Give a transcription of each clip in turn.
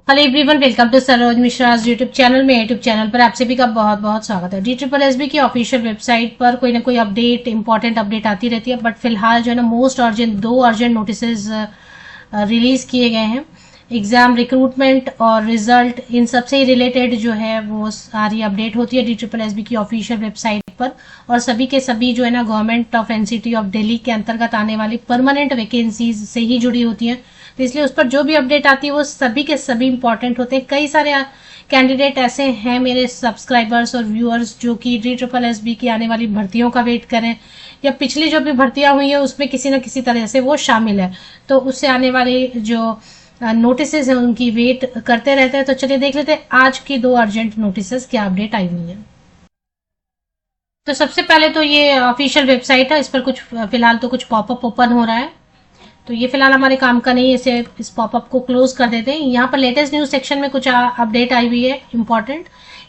Hello everyone, welcome to Saroj Mishra YouTube channel में। YouTube channel पर आप सभी का बहुत बहुत स्वागत है। DSSB की ऑफिशियल वेबसाइट पर कोई ना कोई अपडेट, इंपॉर्टेंट अपडेट आती रहती है, बट फिलहाल जो है ना most urgent 2 urgent notices release किए गए हैं। एग्जाम, रिक्रूटमेंट और रिजल्ट, इन सबसे रिलेटेड जो है वो सारी अपडेट होती है DSSB की ऑफिशियल वेबसाइट पर। और सभी के सभी जो है ना government of NCT of Delhi के अंतर्गत आने वाली परमानेंट वैकेंसीज से ही जुड़ी होती हैं। तो इसलिए उस पर जो भी अपडेट आती है वो सभी के सभी इंपॉर्टेंट होते हैं। कई सारे कैंडिडेट ऐसे हैं मेरे सब्सक्राइबर्स और व्यूअर्स जो कि DSSB की आने वाली भर्तियों का वेट करें, या पिछली जो भी भर्तियां हुई है उसमें किसी न किसी तरह से वो शामिल है, तो उससे आने वाले जो नोटिसेज हैं उनकी वेट करते रहते हैं। तो चलिए देख लेते हैं आज की 2 अर्जेंट नोटिसेज क्या अपडेट आई हुई है। तो सबसे पहले तो ये ऑफिशियल वेबसाइट है, इस पर कुछ फिलहाल तो कुछ पॉपअप ओपन हो रहा है, तो ये फिलहाल हमारे काम का नहीं है, इसे इस पॉपअप को क्लोज कर देते हैं। यहाँ पर लेटेस्ट न्यूज सेक्शन में कुछ अपडेट आई हुई है इंपॉर्टेंट,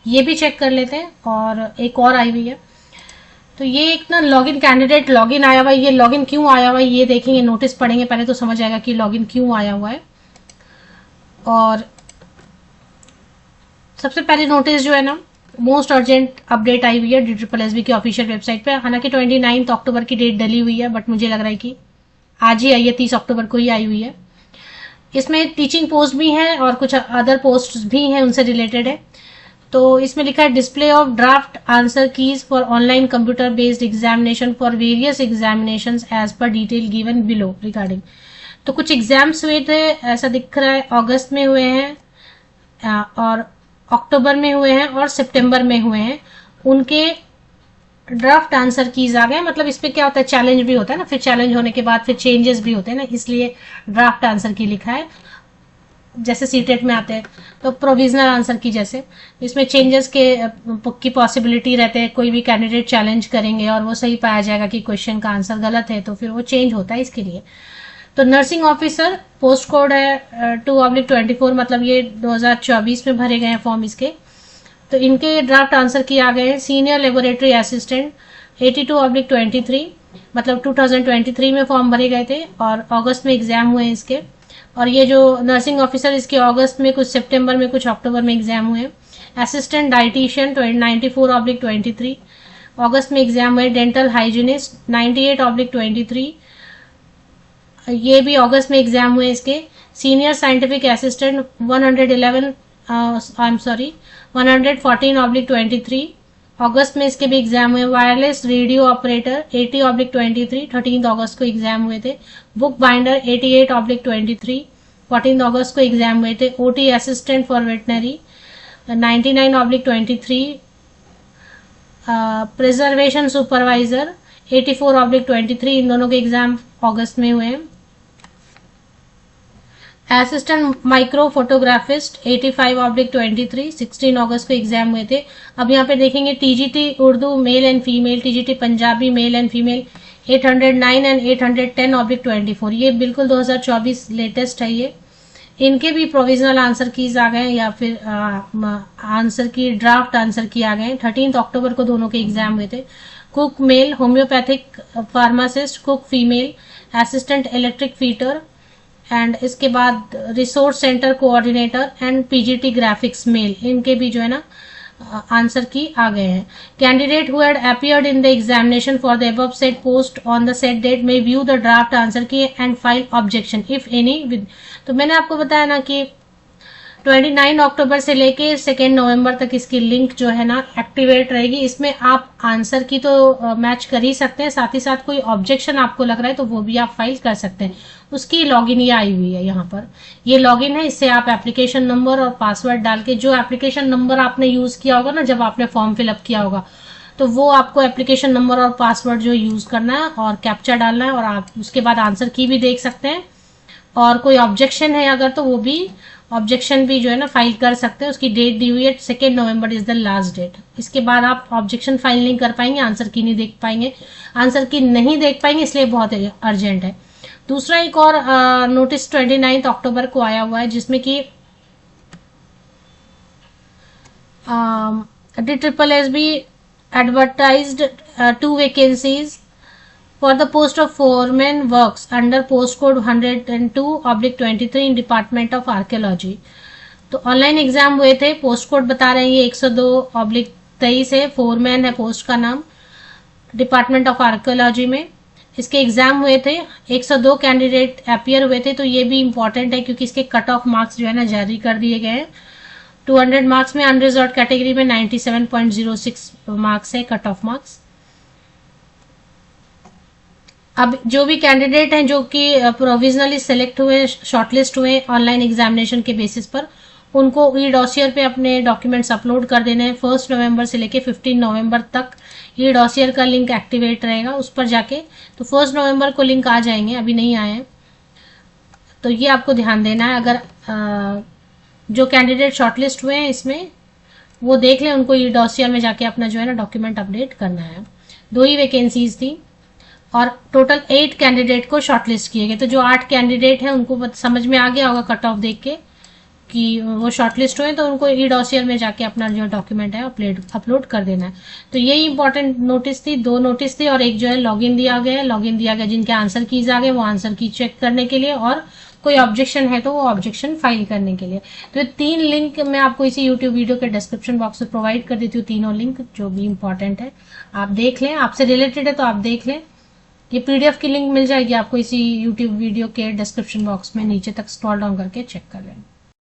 ये भी चेक कर लेते हैं। और एक और आई हुई है, तो ये एक ना लॉगिन कैंडिडेट लॉगिन आया हुआ है। ये लॉगिन क्यों आया हुआ है ये देखेंगे, नोटिस पढ़ेंगे पहले तो समझ आएगा कि लॉगिन क्यों आया हुआ है। और सबसे पहले नोटिस जो है ना मोस्ट अर्जेंट अपडेट आई हुई है DSSB की ऑफिशियल वेबसाइट पे। हालांकि 29 अक्टूबर की डेट डली हुई है, बट मुझे लग रहा है कि आज ही आई है, 30 अक्टूबर को ही आई हुई है। इसमें टीचिंग पोस्ट भी है और कुछ अदर पोस्ट भी हैं, उनसे रिलेटेड है। तो इसमें लिखा है display of draft answer keys for online computer based examination for various examinations as per detail given below regarding. तो कुछ एग्जाम्स हुए थे, ऐसा दिख रहा है, अगस्त में हुए हैं और अक्टूबर में हुए हैं और सितंबर में हुए हैं। उनके ड्राफ्ट आंसर कीज आ गए। मतलब इसमें क्या होता है, चैलेंज भी होता है ना, फिर चैलेंज होने के बाद फिर चेंजेस भी होते हैं ना, इसलिए ड्राफ्ट आंसर की लिखा है। जैसे सीटेट में आते हैं तो प्रोविजनल आंसर की, जैसे इसमें चेंजेस की पॉसिबिलिटी रहते हैं। कोई भी कैंडिडेट चैलेंज करेंगे और वो सही पाया जाएगा कि क्वेश्चन का आंसर गलत है, तो फिर वो चेंज होता है इसके लिए। तो नर्सिंग ऑफिसर पोस्ट कोड है 2/24, मतलब ये 2024 में भरे गए हैं फॉर्म इसके। तो इनके ड्राफ्ट आंसर की आ गए हैं। सीनियर लेबोरेटरी असिस्टेंट 82/23, मतलब 2023 में फॉर्म भरे गए थे और अगस्त में एग्जाम हुए हैं इसके। और ये जो नर्सिंग ऑफिसर इसके अगस्त में, कुछ सितंबर में, कुछ अक्टूबर में एग्जाम हुए। असिस्टेंट डाइटिशियन 94/23, अगस्त में एग्जाम हुए। डेंटल हाइजीनिस्ट 98/23, ये भी अगस्त में एग्जाम हुए इसके। सीनियर साइंटिफिक असिस्टेंट 114/23, अगस्त में इसके भी एग्जाम हुए। वायरलेस रेडियो ऑपरेटर 80/23, 13 अगस्त को एग्जाम हुए थे। बुक बाइंडर 88/23, 14 अगस्त को एग्जाम हुए थे। OT assistant for veterinary 99/23, preservation supervisor 84/23, इन दोनों के एग्जाम अगस्त में हुए हैं। असिस्टेंट माइक्रो फोटोग्राफिस्ट 85/23, 16 अगस्त को एग्जाम हुए थे। अब यहाँ पे देखेंगे TGT Urdu male and female, TGT Punjabi male and female 809 and 810/24, ये बिल्कुल 2024 लेटेस्ट है ये। इनके भी प्रोविजनल आंसर कीज आ गए, या फिर आंसर की ड्राफ्ट आंसर की आ गए। 13 अक्टूबर को दोनों के एग्जाम हुए थे। Cook male, homeopathic pharmacist, cook female, assistant electric fitter, and इसके बाद resource centre coordinator and PGT graphics male, इनके भी जो है ना आंसर की आ गए हैं। Candidate who had appeared in the examination for the above said post on the said date में view the draft answer key and file objection if any with. तो मैंने आपको बताया ना कि 29 अक्टूबर से लेके 2 नवंबर तक इसकी लिंक जो है ना एक्टिवेट रहेगी। इसमें आप आंसर की तो मैच कर ही सकते हैं, साथ ही साथ कोई ऑब्जेक्शन आपको लग रहा है तो वो भी आप फाइल कर सकते हैं। उसकी लॉगिन ये आई हुई है, यहाँ पर ये लॉगिन है। इससे आप एप्लीकेशन नंबर और पासवर्ड डाल के, जो एप्लीकेशन नंबर आपने यूज किया होगा ना जब आपने फॉर्म फिलअप किया होगा, तो वो आपको एप्लीकेशन नंबर और पासवर्ड जो यूज करना है और कैप्चा डालना है, और आप उसके बाद आंसर की भी देख सकते हैं। और कोई ऑब्जेक्शन है अगर, तो वो भी ऑब्जेक्शन भी जो है ना फाइल कर सकते हैं। उसकी डेट दी हुई है 2 November is the last date. इसके बाद आप ऑब्जेक्शन फाइल नहीं कर पाएंगे, आंसर की नहीं देख पाएंगे। आंसर की नहीं देख पाएंगे इसलिए बहुत अर्जेंट है। दूसरा एक और नोटिस 29 अक्टूबर को आया हुआ है, जिसमें कि DSSB advertised 2 vacancies for the post of foreman works under postcode 102/23 in Department of Archaeology. तो ऑनलाइन एग्जाम हुए थे, पोस्ट कोड बता रहे हैं ये 102/23 है, फोरमैन है पोस्ट का नाम, डिपार्टमेंट ऑफ आर्कियोलॉजी में। इसके एग्जाम हुए थे, 102 कैंडिडेट अपियर हुए थे। तो ये भी इंपॉर्टेंट है क्योंकि इसके कट ऑफ मार्क्स जो है ना जारी कर दिए गए हैं। 200 मार्क्स में अनरिजर्व्ड कैटेगरी में 97.06 मार्क्स है कट ऑफ मार्क्स। अब जो भी कैंडिडेट हैं जो कि प्रोविजनली सिलेक्ट हुए, शॉर्टलिस्ट हुए ऑनलाइन एग्जामिनेशन के बेसिस पर, उनको ई डॉसियर पे अपने डॉक्यूमेंट्स अपलोड कर देने हैं। 1 नवंबर से लेके 15 नवंबर तक ई डॉसियर का लिंक एक्टिवेट रहेगा, उस पर जाके तो 1 नवंबर को लिंक आ जाएंगे, अभी नहीं आए हैं। तो ये आपको ध्यान देना है। अगर जो कैंडिडेट शॉर्टलिस्ट हुए हैं इसमें वो देख लें, उनको ई डॉसियर में जाके अपना जो है ना डॉक्यूमेंट अपडेट करना है। 2 ही वैकेंसीज थी और टोटल 8 कैंडिडेट को शॉर्टलिस्ट किए गए। तो जो 8 कैंडिडेट हैं उनको समझ में आ गया होगा कट ऑफ देख के कि वो शॉर्टलिस्ट हुए, तो उनको ई डॉसियर में जाके अपना जो डॉक्यूमेंट है अपलोड कर देना है। तो यही इंपॉर्टेंट नोटिस थी, 2 नोटिस थी और एक जो है लॉगिन दिया गया है। लॉगिन दिया गया जिनके आंसर कीज आ गए वो आंसर की चेक करने के लिए, और कोई ऑब्जेक्शन है तो वो ऑब्जेक्शन फाइल करने के लिए। तो ये 3 लिंक मैं आपको इसी यूट्यूब वीडियो के डिस्क्रिप्शन बॉक्स में प्रोवाइड कर देती हूँ, तीनों लिंक जो भी इंपॉर्टेंट है आप देख लें, आपसे रिलेटेड है तो आप देख लें। ये पीडीएफ की लिंक मिल जाएगी आपको इसी यूट्यूब वीडियो के डिस्क्रिप्शन बॉक्स में, नीचे तक स्क्रॉल डाउन करके चेक कर लें।